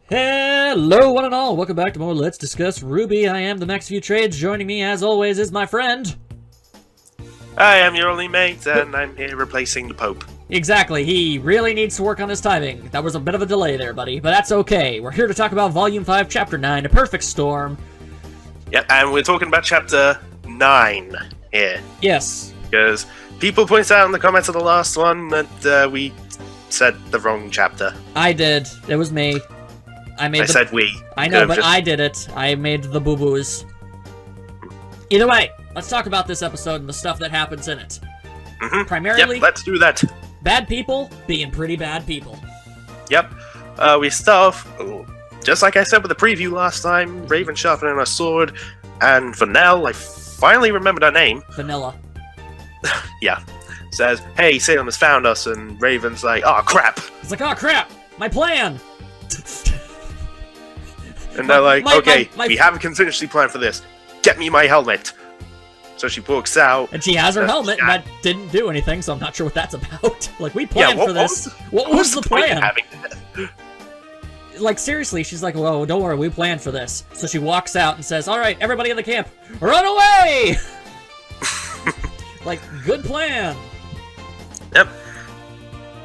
Hello, one and all. Welcome back to more Let's Discuss RWBY. I am the Max View Trades. Joining me, as always, is my friend. I am YourOnlyMate, and I'm here replacing the Pope. Exactly. He really needs to work on his timing. That was a bit of a delay there, buddy, but that's okay. We're here to talk about Volume 5, Chapter 9, A Perfect Storm. Yep, and we're talking about Chapter 9 here. Yes. Because people pointed out in the comments of the last one that we said the wrong chapter. I did. It was me. I said we. I know, but I did it. I made the boo-boos. Either way, let's talk about this episode and the stuff that happens in it. Primarily, yep, let's do that. Bad people being pretty bad people. Yep. We start off, just like I said with the preview last time, Raven sharpening her sword, and Vanille, I finally remembered her name. Vanilla. Yeah. Says, hey, Salem has found us, and Raven's like, oh crap. It's like, oh crap, my plan! And they're like, okay, we have a contingency plan for this. Get me my helmet. So she walks out. And she has her helmet, and that didn't do anything, so I'm not sure what that's about. Like, we planned for this. What was the plan? Like, seriously, she's like, whoa, don't worry, we planned for this. So she walks out and says, alright, everybody in the camp, run away! Like, good plan. Yep.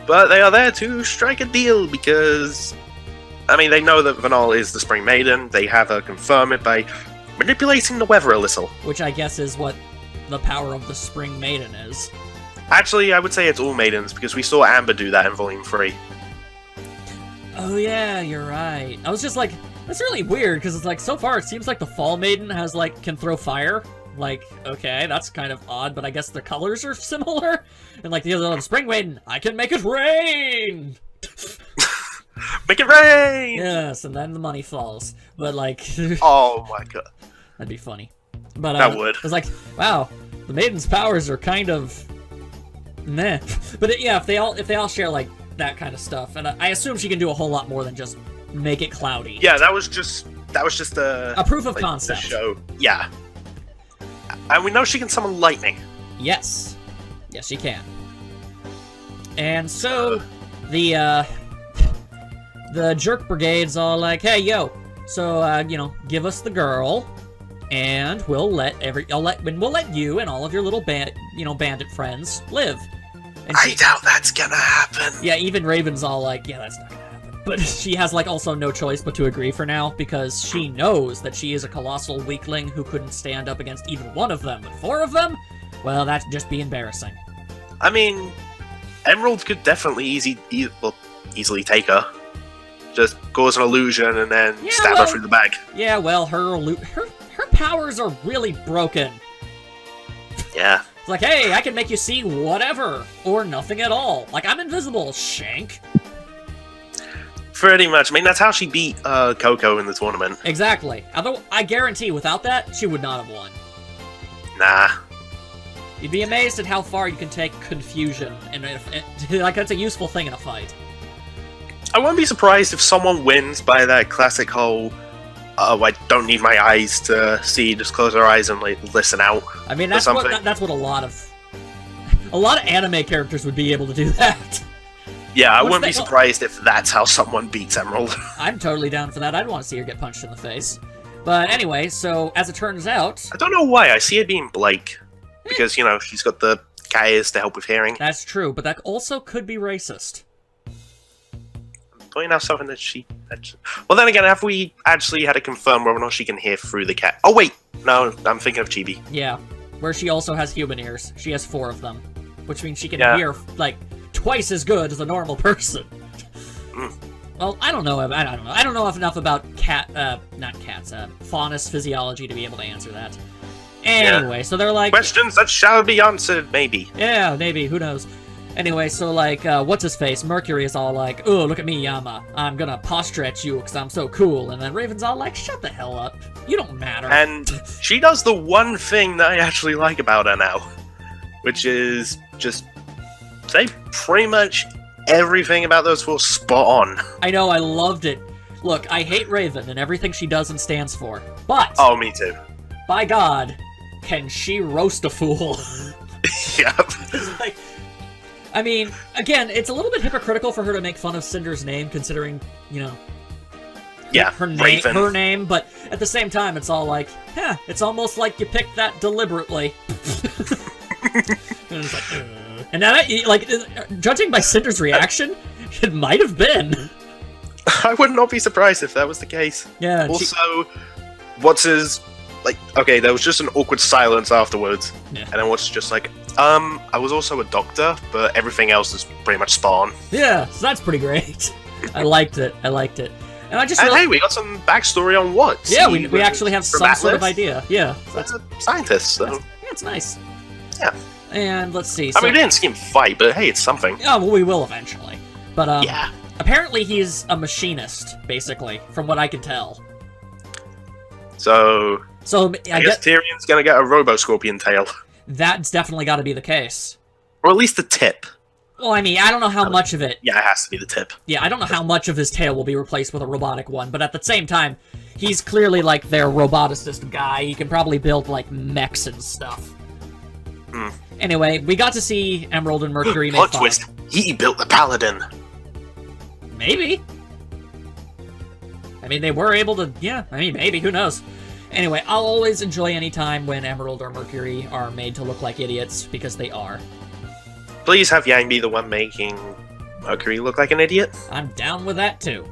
But they are there to strike a deal because, I mean, they know that Vanille is the Spring Maiden. They have her confirm it by manipulating the weather a little. Which I guess is what the power of the Spring Maiden is. Actually, I would say it's all maidens, because we saw Amber do that in Volume 3. Oh yeah, you're right. I was just like, that's really weird, because it's like, so far it seems like the Fall Maiden has, like, can throw fire. Like, okay, that's kind of odd, but I guess the colors are similar. And like the other Spring Maiden, I can make it rain! Make it rain! Yes, and then the money falls. But like... oh my god. That'd be funny. But that would. It's like, wow, the Maiden's powers are kind of... meh. But yeah, if they all share like that kind of stuff, and I assume she can do a whole lot more than just make it cloudy. Yeah, that was just a proof of concept. Show. Yeah. And we know she can summon lightning. Yes. Yes, she can. And so, the Jerk Brigade's all like, hey, yo, so, you know, give us the girl, and we'll let you and all of your little bandit friends live. And I doubt that's gonna happen. Yeah, even Raven's all like, yeah, that's not gonna happen. But she has, like, also no choice but to agree for now, because she knows that she is a colossal weakling who couldn't stand up against even one of them. But 4 of them? Well, that'd just be embarrassing. I mean, Emerald could definitely easily take her. Just cause an illusion and then stab her through the back. Yeah, well, her powers are really broken. Yeah. It's like, hey, I can make you see whatever, or nothing at all. Like, I'm invisible, Shank. Pretty much. I mean, that's how she beat Coco in the tournament. Exactly. Although, I guarantee, without that, she would not have won. Nah. You'd be amazed at how far you can take confusion, and like, that's a useful thing in a fight. I wouldn't be surprised if someone wins by that classic whole, I don't need my eyes to see, just close our eyes and like, listen out. I mean, that's what a lot of anime characters would be able to do that. Yeah, I wouldn't be surprised if that's how someone beats Emerald. I'm totally down for that. I'd want to see her get punched in the face. But anyway, so as it turns out... I don't know why. I see it being Blake. Because, you know, she's got the cat ears to help with hearing. That's true, but that also could be racist. Pointing out something that she... Well, then again, have we actually had to confirm whether or not she can hear through the cat? Oh, wait! No, I'm thinking of Chibi. Yeah, where she also has human ears. She has 4 of them. Which means she can hear, like, twice as good as a normal person. Well, I don't know. I don't know enough about faunus physiology to be able to answer that. Anyway, so they're like... Questions that shall be answered, maybe. Yeah, maybe. Who knows? Anyway, so, like, what's-his-face? Mercury is all like, oh, look at me, Yama. I'm gonna posture at you because I'm so cool. And then Raven's all like, shut the hell up. You don't matter. And she does the one thing that I actually like about her now. Which is just say pretty much everything about those 4 spot on. I know, I loved it. Look, I hate Raven and everything she does and stands for. But... oh, me too. By God, can she roast a fool? Yep. Like, I mean, again, it's a little bit hypocritical for her to make fun of Cinder's name, considering, you know, Yeah, her Raven. name, but at the same time, it's all like, it's almost like you picked that deliberately. And it's like, and now, judging by Cinder's reaction, it might have been. I would not be surprised if that was the case. Yeah. Also, what's his... Like, okay, there was just an awkward silence afterwards. Yeah. And then what's just like, I was also a doctor, but everything else is pretty much Spawn. Yeah, so that's pretty great. I liked it. And I just hey, we got some backstory on Watts. Yeah, we actually have some sort of idea. Yeah. So that's a scientist, so... It's nice. Yeah. And let's see. I mean, we didn't see him fight, but hey, it's something. Oh, well, we will eventually. But, yeah. Apparently he's a machinist, basically, from what I can tell. So I guess Tyrion's gonna get a Robo-Scorpion tail. That's definitely got to be the case. Or at least the tip. Well, I mean, I don't know how much of it... Yeah, it has to be the tip. Yeah, I don't know how much of his tail will be replaced with a robotic one, but at the same time, he's clearly, like, their roboticist guy. He can probably build, like, mechs and stuff. Anyway, we got to see Emerald and Mercury make Plot fun. twist, he built the Paladin. Maybe. I mean, they were able to... Yeah, I mean, maybe. Who knows? Anyway, I'll always enjoy any time when Emerald or Mercury are made to look like idiots, because they are. Please have Yang be the one making Mercury look like an idiot. I'm down with that, too.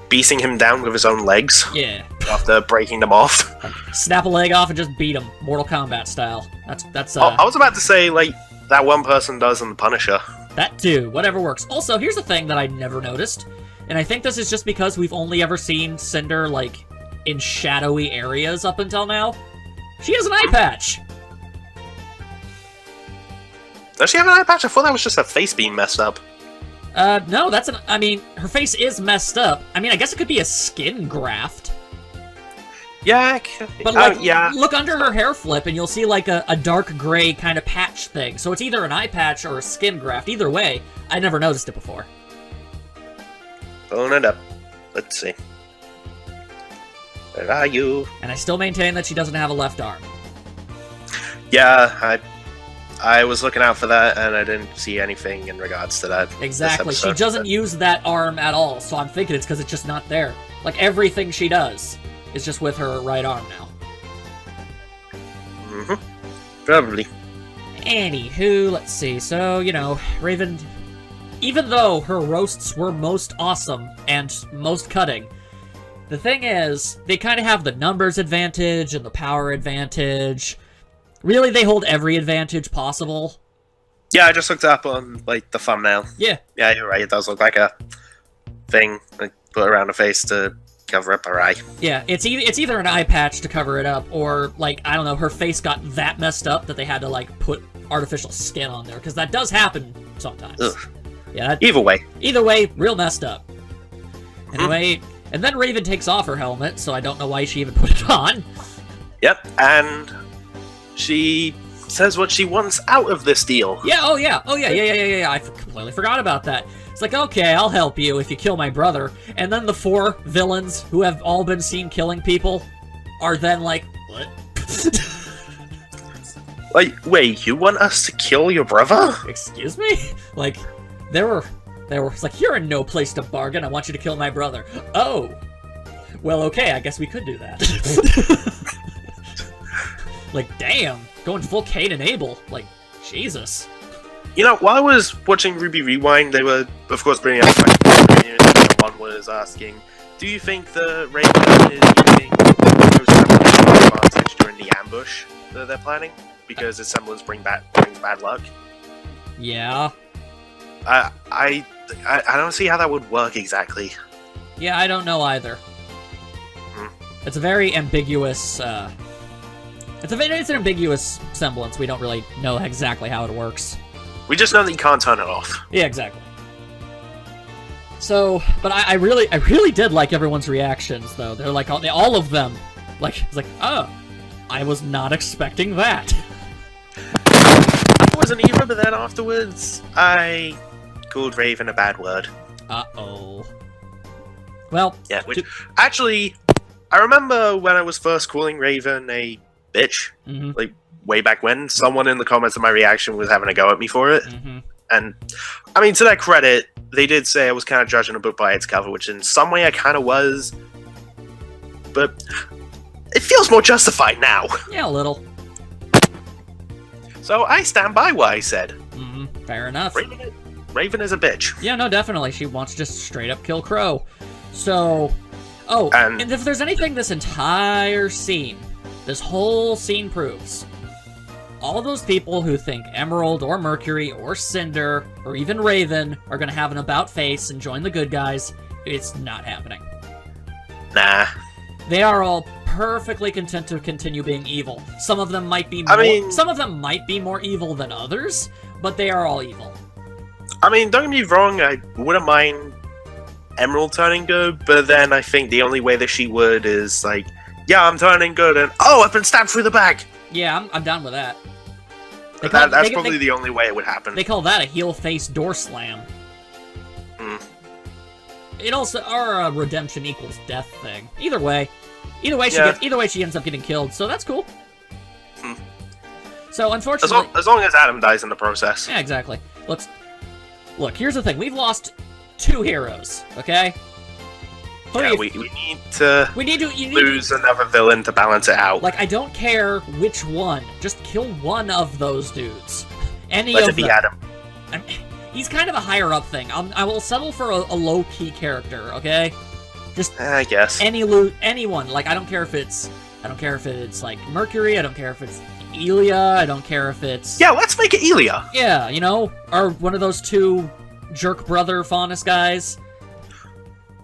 Beating him down with his own legs. Yeah. After breaking them off. Snap a leg off and just beat him, Mortal Kombat style. That's I was about to say, like, that one person does in The Punisher. That too, whatever works. Also, here's the thing that I never noticed, and I think this is just because we've only ever seen Cinder, like, in shadowy areas up until now. She has an eye patch! Does she have an eye patch? I thought that was just her face being messed up. No, I mean, her face is messed up. I mean, I guess it could be a skin graft. Yeah, but like, yeah. Look under her hair flip and you'll see like a dark gray kind of patch thing. So it's either an eye patch or a skin graft. Either way, I never noticed it before. Pulling it up. Let's see. Where are you? And I still maintain that she doesn't have a left arm. Yeah, I was looking out for that, and I didn't see anything in regards to that. Exactly. She doesn't use that arm at all, so I'm thinking it's because it's just not there. Like, everything she does is just with her right arm now. Probably. Anywho, let's see. So, you know, Raven, even though her roasts were most awesome and most cutting, the thing is, they kind of have the numbers advantage and the power advantage. Really, they hold every advantage possible. Yeah, I just looked up on, like, the thumbnail. Yeah. Yeah, you're right. It does look like a thing, like, put around her face to cover up her eye. Yeah, it's either an eye patch to cover it up, or, like, I don't know, her face got that messed up that they had to, like, put artificial skin on there, because that does happen sometimes. Ugh. Yeah. Either way, real messed up. Anyway, and then Raven takes off her helmet, so I don't know why she even put it on. Yep, and she says what she wants out of this deal. Yeah, yeah. I completely forgot about that. It's like, okay, I'll help you if you kill my brother. And then the 4 villains who have all been seen killing people are then like, what? Like, wait, you want us to kill your brother? Excuse me? Like, they were it's like, you're in no place to bargain. I want you to kill my brother. Oh. Well, okay, I guess we could do that. Like, damn, going full Cain and Abel. Like, Jesus. You know, while I was watching RWBY Rewind, they were, of course, bringing up questions. One was asking, do you think the Raven is using the advantage during the ambush that they're planning? Because his semblance brings bad luck? Yeah. I don't see how that would work exactly. Yeah, I don't know either. It's a very ambiguous, it's an ambiguous semblance. We don't really know exactly how it works. We just know that you can't turn it off. Yeah, exactly. So, but I really did like everyone's reactions, though. They're like, all of them. Like, it's like, oh, I was not expecting that. I wasn't either, but then afterwards, I called Raven a bad word. Uh-oh. Well... Yeah, which... Actually, I remember when I was first calling Raven a bitch, like, way back when, someone in the comments of my reaction was having a go at me for it. And, I mean, to their credit, they did say I was kind of judging a book by its cover, which in some way I kind of was, but it feels more justified now. Yeah, a little. So I stand by what I said. Fair enough. Raven is a bitch. Yeah, no, definitely. She wants to just straight up kill Crow. So, and if there's anything this entire scene, this whole scene proves, all those people who think Emerald or Mercury or Cinder or even Raven are going to have an about face and join the good guys, it's not happening. Nah. They are all perfectly content to continue being evil. Some of them might be more, some of them might be more evil than others, but they are all evil. I mean, don't get me wrong, I wouldn't mind Emerald turning good, but then I think the only way that she would is like, yeah, I'm turning good, and oh, I've been stabbed through the back! Yeah, I'm down with that. That's probably the only way it would happen. They call that a heel-face door slam. It also, or a redemption equals death thing. Either way she ends up getting killed, so that's cool. So unfortunately, as long as Adam dies in the process. Yeah, exactly. Look. Here's the thing: we've lost 2 heroes. Okay. Yeah, we need to lose another villain to balance it out. Like, I don't care which one. Just kill one of those dudes. Let it be Adam. He's kind of a higher up thing. I will settle for a low key character. Okay. Just I guess anyone. Like, I don't care if it's like Mercury. I don't care if it's Elia. I don't care if it's let's make it Elia. Yeah, you know, or one of those 2 jerk brother Faunus guys.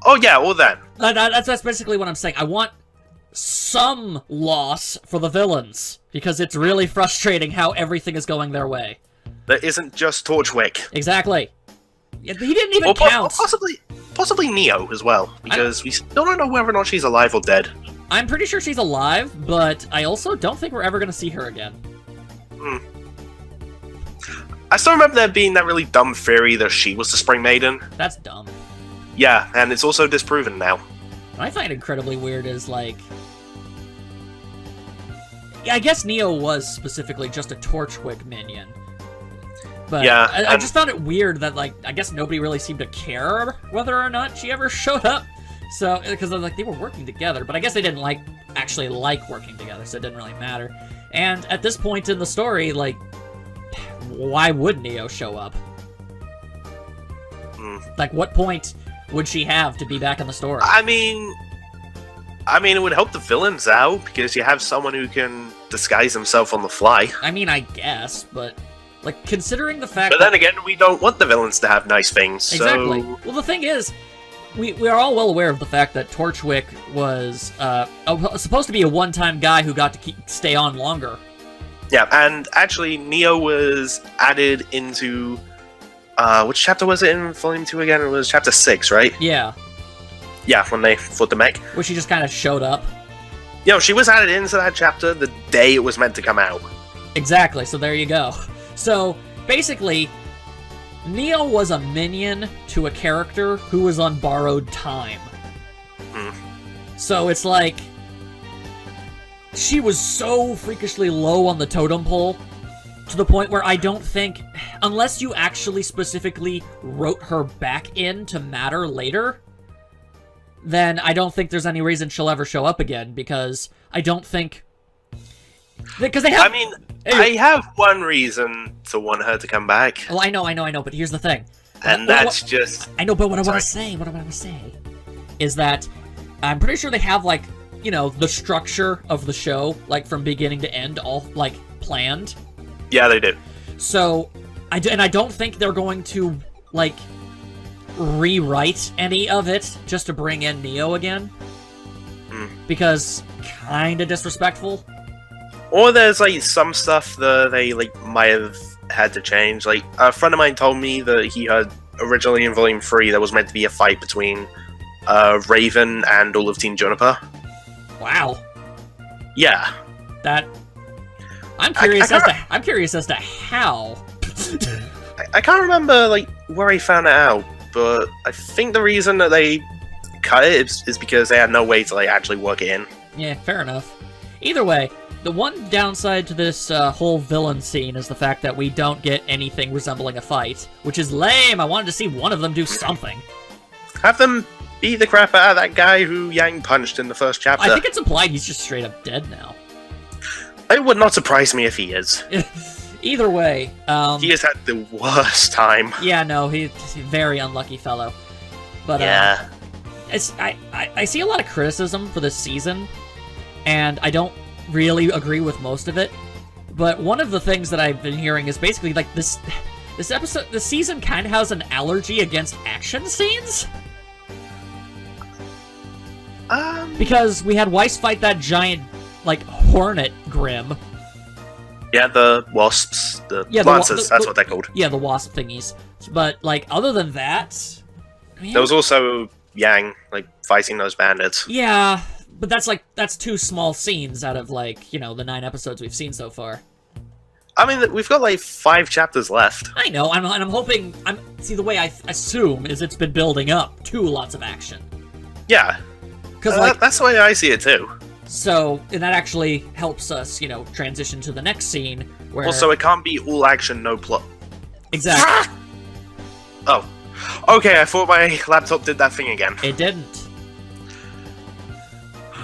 Oh yeah, well then. That's basically what I'm saying. I want some loss for the villains, because it's really frustrating how everything is going their way. That isn't just Torchwick. Exactly. He didn't even count. Possibly Neo as well, because we still don't know whether or not she's alive or dead. I'm pretty sure she's alive, but I also don't think we're ever going to see her again. I still remember there being that really dumb theory that she was the Spring Maiden. That's dumb. Yeah, and it's also disproven now. What I find incredibly weird is, like... I guess Neo was specifically just a Torchwick minion. But yeah, I just found it weird that, like, I guess nobody really seemed to care whether or not she ever showed up. So, because like they were working together, but I guess they didn't actually like working together, so it didn't really matter. And at this point in the story, like, why would Neo show up? Like, what point would she have to be back in the story? I mean, it would help the villains out, because you have someone who can disguise himself on the fly. I mean, I guess, but, like, considering the fact But then again, we don't want the villains to have nice things, Exactly. so... Well, the thing is, we are all well aware of the fact that Torchwick was supposed to be a one-time guy who got to stay on longer. Yeah, and actually, Neo was added into... which chapter was it in Volume 2 again? It was Chapter 6, right? Yeah. Yeah, when they fought the mech. Where she just kind of showed up. You know, she was added into that chapter the day it was meant to come out. Exactly, so there you go. So, basically, Neo was a minion to a character who was on borrowed time. So it's like... She was so freakishly low on the totem pole, to the point where I don't think, unless you actually specifically wrote her back in to matter later, then I don't think there's any reason she'll ever show up again, because I don't think... Because they have... I mean, I have one reason to want her to come back. Well, I know, but here's the thing. And that's just... I know, but what I want to say is that I'm pretty sure they have, like, you know, the structure of the show, like, from beginning to end, all, like, planned. Yeah, they do. So, I don't think they're going to, like, rewrite any of it just to bring in Neo again. Because, kinda disrespectful. Or there's, like, some stuff that they, like, might have had to change. Like, a friend of mine told me that he had originally in Volume 3 there was meant to be a fight between Raven and all of Team Juniper. Wow. Yeah. That... I'm curious as to how. I can't remember, like, where I found it out, but I think the reason that they cut it is because they had no way to, like, actually work it in. Yeah, fair enough. Either way, the one downside to this whole villain scene is the fact that we don't get anything resembling a fight, which is lame. I wanted to see one of them do something. Have them beat the crap out of that guy who Yang punched in the first chapter. I think it's implied he's just straight up dead now. It would not surprise me if he is. Either way, he has had the worst time. Yeah, no, he's a very unlucky fellow. But yeah, I see a lot of criticism for this season, and I don't really agree with most of it. But one of the things that I've been hearing is basically like this season kind of has an allergy against action scenes. Because we had Weiss fight that giant, like, hornet Grim. Yeah, the wasps, the lancers, that's what they're called. Yeah, the wasp thingies. But, like, other than that... Man, there was also Yang, like, fighting those bandits. Yeah, but that's 2 small scenes out of, like, you know, the 9 episodes we've seen so far. I mean, we've got, like, 5 chapters left. I know, and I'm hoping... See, the way I assume is it's been building up to lots of action. Yeah. Like, that's the way I see it, too. So, and that actually helps us, you know, transition to the next scene, where... Also, it can't be all action, no plot. Exactly. Oh. Okay, I thought my laptop did that thing again. It didn't.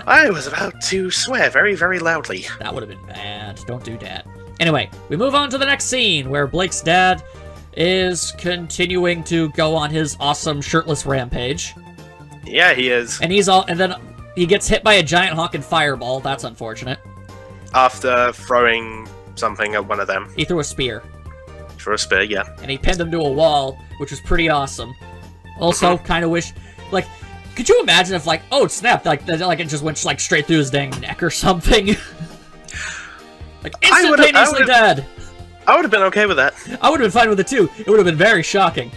I was about to swear very, very loudly. That would have been bad. Don't do that. Anyway, we move on to the next scene, where Blake's dad is continuing to go on his awesome shirtless rampage. Yeah, he is. And then he gets hit by a giant honking fireball. That's unfortunate. After throwing something at one of them. He threw a spear. For a spear, yeah. And he pinned him to a wall, which was pretty awesome. Also, kind of wish... Like, could you imagine if, like, oh, snap, like it just went, like, straight through his dang neck or something? Like, instantaneously dead! I would have been okay with that. I would have been fine with it, too. It would have been very shocking.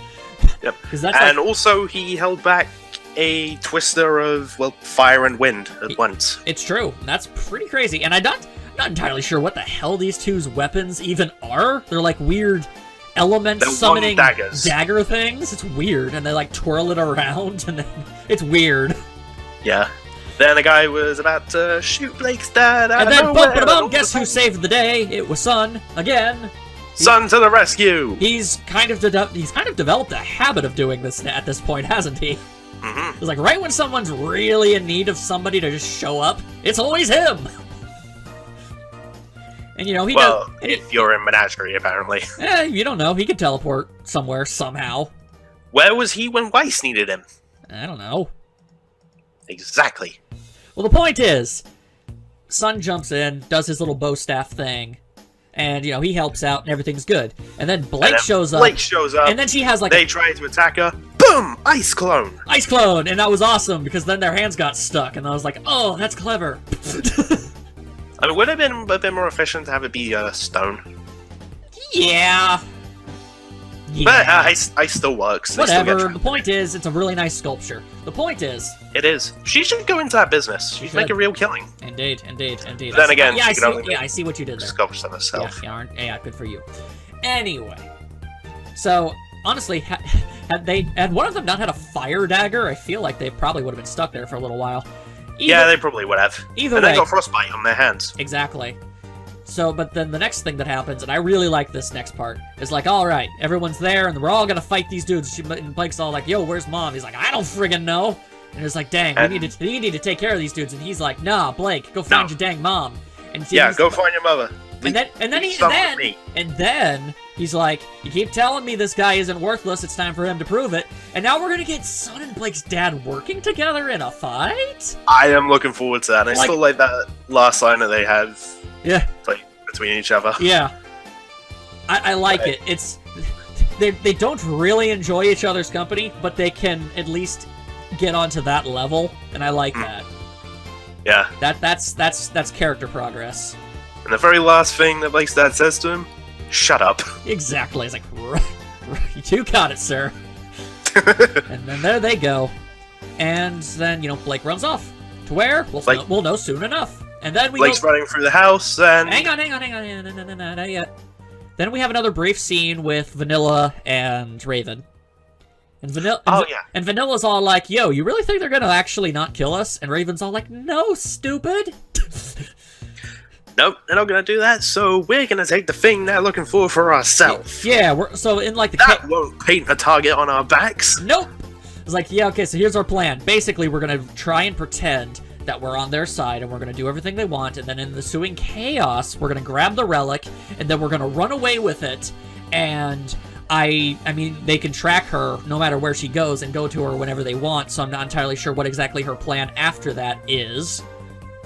Yep. And also, he held back a twister of, well, fire and wind at once. It's true. That's pretty crazy. And I'm not entirely sure what the hell these two's weapons even are. They're like weird element-summoning dagger things. It's weird. And they like twirl it around, and then it's weird. Yeah. Then the guy was about to shoot Blake's dad out and of then, nowhere. bum, guess who saved the day? It was Sun, again. Sun to the rescue! He's kind of developed a habit of doing this at this point, hasn't he? Mm-hmm. It's like, right when someone's really in need of somebody to just show up, it's always him! And, you know, he well, does... if you're in Menagerie, apparently. You don't know. He could teleport somewhere, somehow. Where was he when Weiss needed him? I don't know. Exactly. Well, the point is, Sun jumps in, does his little bow staff thing, and, you know, he helps out, and everything's good. And then Blake shows up. And then she has, like... They try to attack her. Boom! Ice clone! Ice clone! And that was awesome, because then their hands got stuck, and I was like, oh, that's clever. I mean, would it have been a bit more efficient to have it be stone? Yeah. But ice still works. Whatever. The point is, it's a really nice sculpture. The point is... It is. She should go into that business. She'd make a real killing. Indeed. But then again, I see what you did there. Sculpture them herself. Yeah, good for you. Anyway. So, honestly, had one of them not had a fire dagger, I feel like they probably would have been stuck there for a little while. Yeah, they probably would have. Either way. And they got frostbite on their hands. Exactly. So, but then the next thing that happens, and I really like this next part, is like, alright, everyone's there, and we're all gonna fight these dudes. And Blake's all like, yo, where's Mom? He's like, I don't friggin' know. And it's like, dang, we need to take care of these dudes. And he's like, nah, Blake, go find your dang mom. And go find your mother. And then he's like, you keep telling me this guy isn't worthless, it's time for him to prove it. And now we're gonna get Sun and Blake's dad working together in a fight? I am looking forward to that. I still like that last line that they have between each other. Yeah. I like it. It's they don't really enjoy each other's company, but they can at least get onto that level, and I like that. Yeah. That's character progress. And the very last thing that Blake's dad says to him, shut up. Exactly. It's like, you got it, sir. And then there they go. And then, you know, Blake runs off. To where? We'll know soon enough. And then Blake's running through the house, and... Hang on. Not yet. Then we have another brief scene with Vanilla and Raven. And Vanilla's all like, yo, you really think they're gonna actually not kill us? And Raven's all like, no, stupid. Nope, they're not gonna do that, so we're gonna take the thing they're looking for ourselves. Yeah, so in like the... That won't paint a target on our backs. Nope. It's like, yeah, okay, so here's our plan. Basically, we're gonna try and pretend that we're on their side, and we're gonna do everything they want, and then in the ensuing chaos, we're gonna grab the relic, and then we're gonna run away with it, and I mean, they can track her no matter where she goes and go to her whenever they want, so I'm not entirely sure what exactly her plan after that is.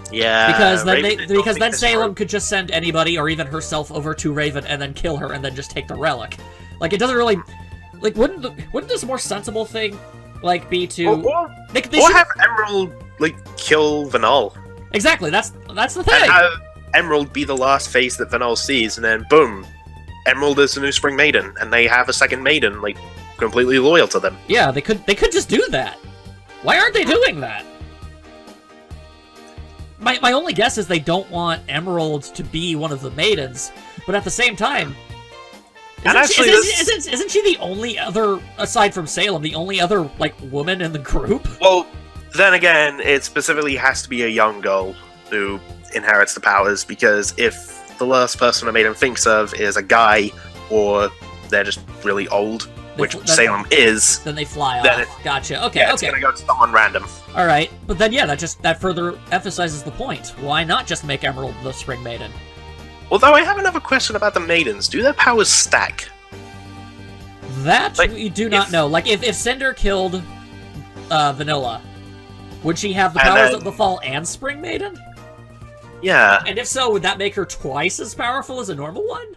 Yeah, because then Salem could just send anybody, or even herself, over to Raven and then kill her and then just take the relic. Like, it doesn't really... Like, wouldn't this more sensible thing, like, be to... Or have Emerald, like, kill Vanal. Exactly, that's the thing! And have Emerald be the last face that Vanal sees, and then, boom, Emerald is the new Spring Maiden, and they have a second Maiden, like, completely loyal to them. Yeah, they could just do that. Why aren't they doing that? My only guess is they don't want Emerald to be one of the maidens, but at the same time, isn't she the only other, aside from Salem, the only other, like, woman in the group? Well, then again, it specifically has to be a young girl who inherits the powers, because if the last person a maiden thinks of is a guy, or they're just really old, which Salem is, then they fly off. Gotcha. Okay, yeah, it's gonna go to someone random. Alright, but then yeah, that further emphasizes the point. Why not just make Emerald the Spring Maiden? Although I have another question about the maidens. Do their powers stack? That we do not know. Like, if Cinder killed Vanilla, would she have the powers of the Fall and Spring Maiden? Yeah. And if so, would that make her twice as powerful as a normal one?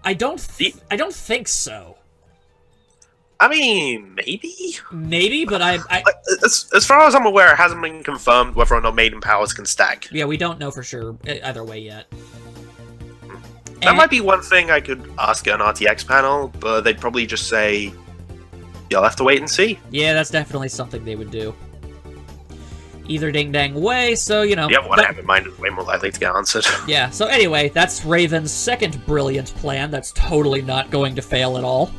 I don't think so. I mean, maybe? Maybe, but as far as I'm aware, it hasn't been confirmed whether or not maiden powers can stack. Yeah, we don't know for sure either way yet. That might be one thing I could ask at an RTX panel, but they'd probably just say, you'll have to wait and see. Yeah, that's definitely something they would do. Either ding-dang way, so, you know... Yeah, what I have in mind is way more likely to get answered. Yeah, so anyway, that's Raven's second brilliant plan that's totally not going to fail at all.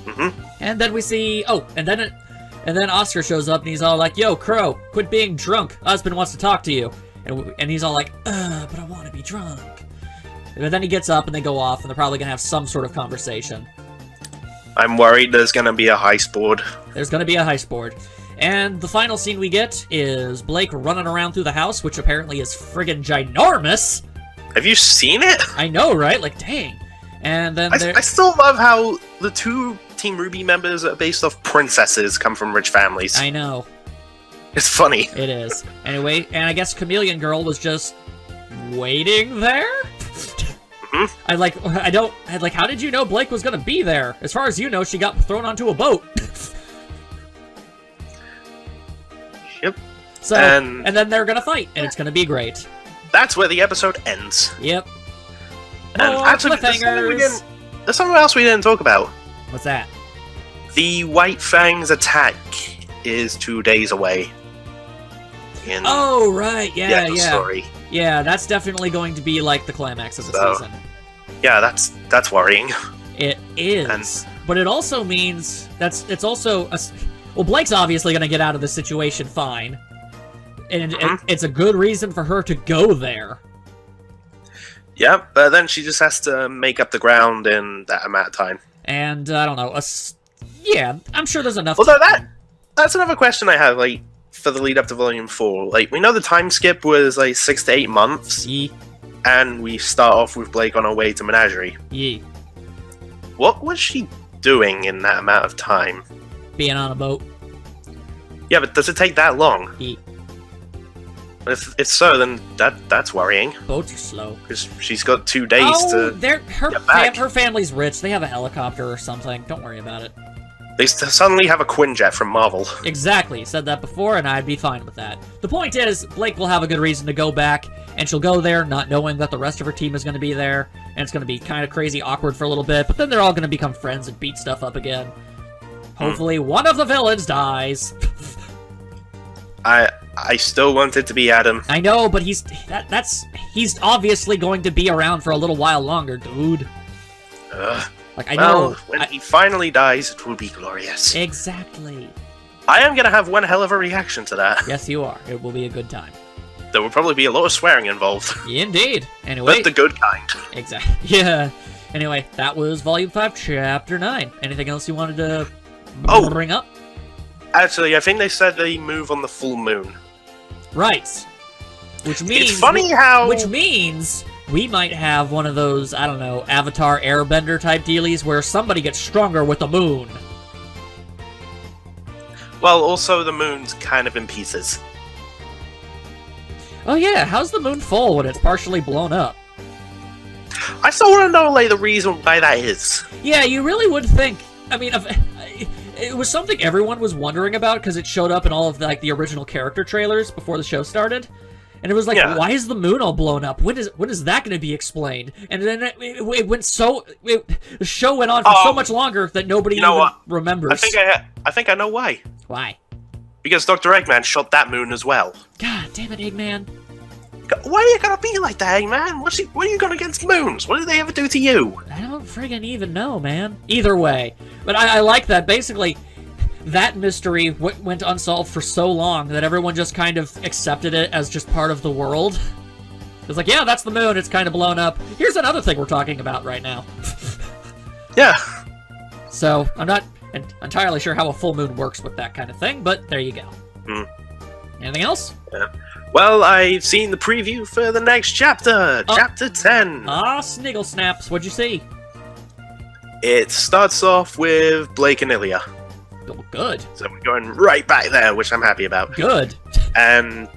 Mm-hmm. And then we see... Oh, and then Oscar shows up and he's all like, yo, Crow, quit being drunk. Husband wants to talk to you. And he's all like, but I want to be drunk. But then he gets up and they go off and they're probably going to have some sort of conversation. I'm worried there's going to be a heist board. There's going to be a heist board. And the final scene we get is Blake running around through the house, which apparently is friggin' ginormous. Have you seen it? I know, right? Like, dang. And then I still love how the two Team RWBY members that are based off princesses come from rich families. I know. It's funny. It is. Anyway, and I guess Chameleon Girl was just waiting there? Mm-hmm. How did you know Blake was gonna be there? As far as you know, she got thrown onto a boat. Yep. So, and then they're gonna fight, and it's gonna be great. That's where the episode ends. Yep. And actually, there's something else we didn't talk about. What's that? The White Fang's attack is 2 days away. Oh, right, yeah. Story. Yeah, that's definitely going to be like the climax of the season. Yeah, that's worrying. It is. But it also means it's also well, Blake's obviously going to get out of the situation fine. And it's a good reason for her to go there. Yep, but then she just has to make up the ground in that amount of time. And, I don't know, yeah, I'm sure there's enough Although that's another question I have, like, for the lead up to Volume 4. Like, we know the time skip was, like, 6 to 8 months. Yeah. And we start off with Blake on her way to Menagerie. Yeah. What was she doing in that amount of time? Being on a boat. Yeah, but does it take that long? Yeah. If so, then that's worrying. Boats are slow. Because she's got 2 days to get back. Her family's rich. They have a helicopter or something. Don't worry about it. They suddenly have a Quinjet from Marvel. Exactly. You said that before, and I'd be fine with that. The point is, Blake will have a good reason to go back, and she'll go there not knowing that the rest of her team is going to be there, and it's going to be kind of crazy awkward for a little bit, but then they're all going to become friends and beat stuff up again. Hopefully one of the villains dies. I still want it to be Adam. I know, but he's obviously going to be around for a little while longer, dude. Like, I know. When he finally dies, it will be glorious. Exactly. I am gonna have one hell of a reaction to that. Yes, you are. It will be a good time. There will probably be a lot of swearing involved. Indeed. Anyway. But the good kind. Exactly. Yeah. Anyway, that was Volume 5, Chapter 9. Anything else you wanted to bring up? Actually, I think they said they move on the full moon. Right. Which means... It's funny how... Which means we might have one of those, I don't know, Avatar Airbender type dealies where somebody gets stronger with the moon. Well, also the moon's kind of in pieces. Oh yeah, how's the moon full when it's partially blown up? I still want to know, like, the reason why that is. Yeah, you really would think... I mean, it was something everyone was wondering about because it showed up in all of the original character trailers before the show started. And it was like, why is the moon all blown up? When is that going to be explained? And then it went so... the show went on for so much longer that nobody even remembers. I think I know why. Why? Because Dr. Eggman shot that moon as well. God damn it, Eggman. Why are you gonna be like that, Eggman? What are you going against moons? What did they ever do to you? I don't friggin' even know, man. Either way. But I like that. Basically, that mystery went unsolved for so long that everyone just kind of accepted it as just part of the world. It's like, yeah, that's the moon. It's kind of blown up. Here's another thing we're talking about right now. Yeah. So, I'm not entirely sure how a full moon works with that kind of thing, but there you go. Anything else? Yeah. Well, I've seen the preview for the next chapter, Chapter 10. Sniggle snaps. What'd you see? It starts off with Blake and Ilya. Oh, good. So we're going right back there, which I'm happy about. Good. And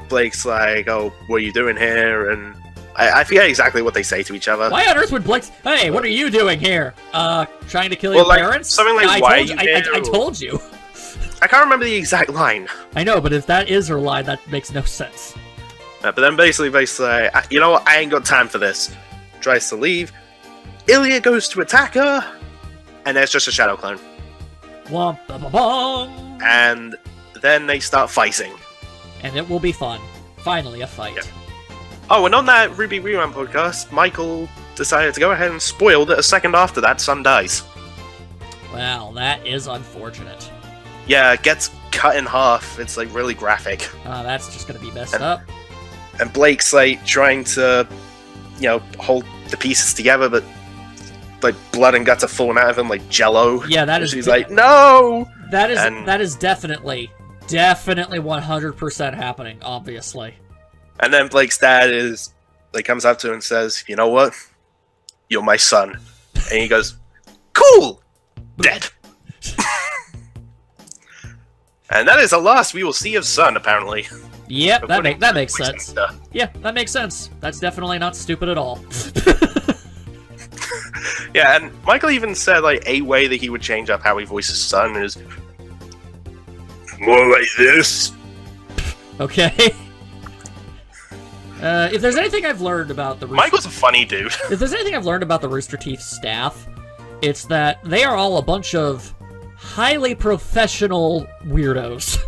Blake's like, oh, what are you doing here? And I forget exactly what they say to each other. Why on earth would Blake... Hey, what are you doing here? Trying to kill your parents? Something like, why are you here? I told you. I can't remember the exact line. I know, but if that is her line, that makes no sense. But then basically, you know what? I ain't got time for this. Tries to leave. Ilya goes to attack her, and there's just a shadow clone. Womp ba ba bong. And then they start fighting. And it will be fun. Finally, a fight. Yeah. Oh, and on that RWBY Rerun podcast, Michael decided to go ahead and spoil that a second after that, Sun dies. Well, that is unfortunate. Yeah, it gets cut in half. It's, like, really graphic. That's just gonna be messed up. And Blake's, like, trying to, you know, hold the pieces together, but, like, blood and guts are falling out of him like jello. Yeah, that is... She's like, no! That is definitely 100% happening, obviously. And then Blake's dad comes up to him and says, you know what? You're my son. And he goes, cool! Dead. And that is the last we will see of Sun, apparently. Yep, that makes sense. Yeah, that makes sense. That's definitely not stupid at all. Yeah, and Michael even said, like, a way that he would change up how he voices Sun is more like this. Okay. If there's anything I've learned about the Michael's a funny dude. If there's anything I've learned about the Rooster Teeth staff, it's that they are all a bunch of highly professional weirdos.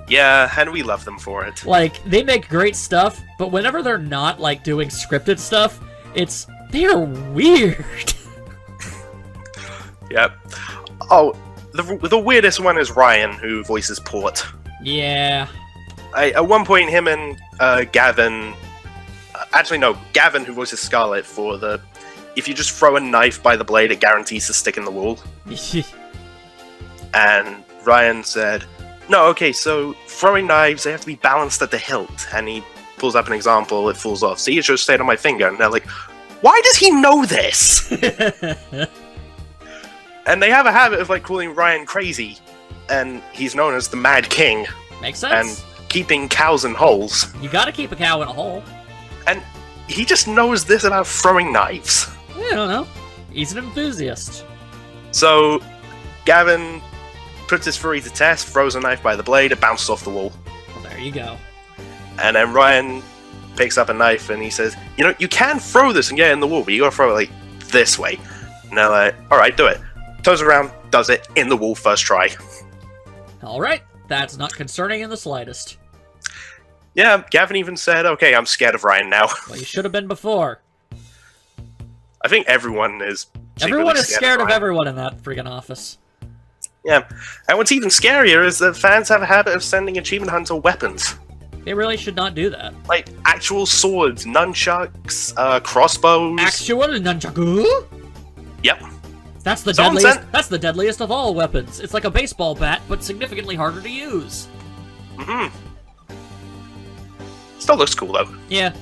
Yeah, and we love them for it. Like, they make great stuff, but whenever they're not, like, doing scripted stuff, they're weird. Yep. Oh, the weirdest one is Ryan, who voices Port. Yeah. At one point, him and Gavin... actually, no, Gavin, who voices Scarlet, for the... If you just throw a knife by the blade, it guarantees to stick in the wall. And Ryan said, no, okay, so throwing knives, they have to be balanced at the hilt. And he pulls up an example, it falls off. See, it just stayed on my finger. And they're like, why does he know this? And they have a habit of, like, calling Ryan crazy. And he's known as the Mad King. Makes sense. And keeping cows in holes. You gotta keep a cow in a hole. And he just knows this about throwing knives. I don't know. He's an enthusiast. So, Gavin puts his fury to test, throws a knife by the blade, it bounces off the wall. Well, there you go. And then Ryan picks up a knife and he says, you know, you can throw this and get it in the wall, but you gotta throw it, like, this way. And they're like, alright, do it. Turns around, does it, in the wall first try. Alright, that's not concerning in the slightest. Yeah, Gavin even said, okay, I'm scared of Ryan now. Well, you should have been before. I think everyone is... Everyone is scared of everyone in that friggin' office. Yeah, and what's even scarier is that fans have a habit of sending Achievement Hunter weapons. They really should not do that. Like, actual swords, nunchucks, crossbows... Actual nunchaku? Yep. That's the Someone deadliest. sent- That's the deadliest of all weapons. It's like a baseball bat, but significantly harder to use. Still looks cool though. Yeah.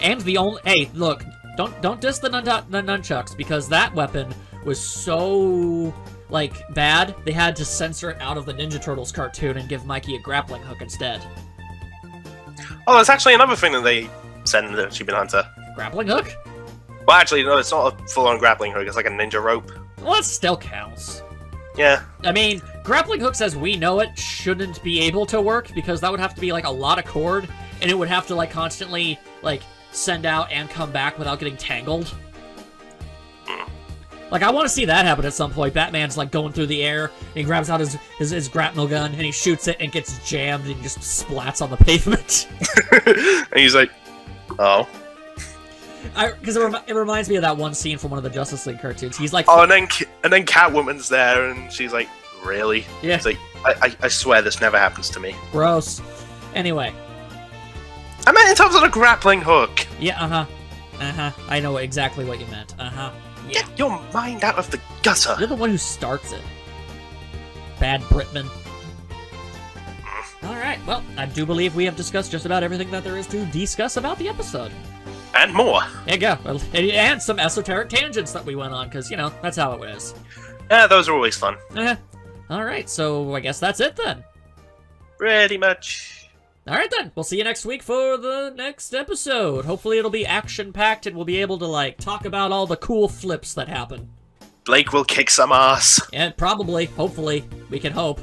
And the only look, don't diss the nunchucks because that weapon was so like bad they had to censor it out of the Ninja Turtles cartoon and give Mikey a grappling hook instead. Oh, there's actually another thing that they said in the Achievement Hunter. Grappling hook? Well, actually, no, it's not a full-on grappling hook. It's like a ninja rope. Well, that still counts. Yeah. I mean, grappling hooks as we know it shouldn't be able to work because that would have to be like a lot of cord and it would have to like constantly like send out and come back without getting tangled. Like, I want to see that happen at some point. Batman's like going through the air and he grabs out his grapnel gun and he shoots it and gets jammed and just splats on the pavement. And he's like, oh. Because it reminds me of that one scene from one of the Justice League cartoons. He's like, oh, and then Catwoman's there, and she's like, really? Yeah. It's like, I swear this never happens to me. Gross. Anyway. I meant in terms of the grappling hook. Yeah, I know exactly what you meant. Yeah. Get your mind out of the gutter. You're the one who starts it. Bad Britman. Alright, well, I do believe we have discussed just about everything that there is to discuss about the episode. And more. There you go. And some esoteric tangents that we went on, because, you know, that's how it is. Yeah, those are always fun. Alright, so I guess that's it then. Pretty much. Alright then, we'll see you next week for the next episode. Hopefully it'll be action-packed and we'll be able to, like, talk about all the cool flips that happen. Blake will kick some ass. Yeah, probably. Hopefully. We can hope.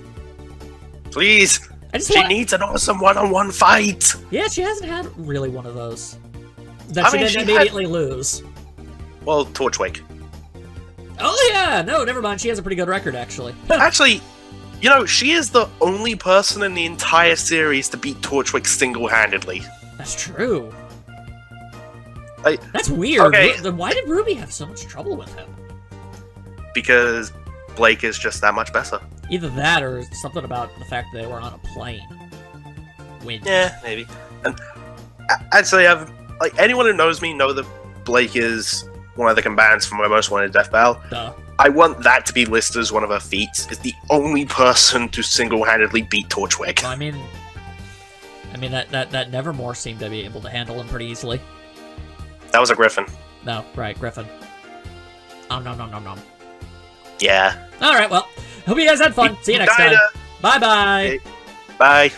Please. She needs an awesome one-on-one fight. Yeah, she hasn't had really one of those. That she didn't immediately lose. Well, Torchwick. Oh yeah! No, never mind. She has a pretty good record, actually. Actually, you know, she is the only person in the entire series to beat Torchwick single-handedly. That's true. That's weird. Okay. Why did Ruby have so much trouble with him? Because Blake is just that much better. Either that or something about the fact that they were on a plane. Wind. Yeah, maybe. And actually, like anyone who knows me know that Blake is one of the combatants from my Most Wanted Death Battle. Duh. I want that to be listed as one of her feats. Is the only person to single-handedly beat Torchwick. Well, I mean that Nevermore seemed to be able to handle him pretty easily. That was a Griffin. No, right, Griffin. Nom. Yeah. All right, well, hope you guys had fun. See you next time. Bye-bye. Okay. Bye.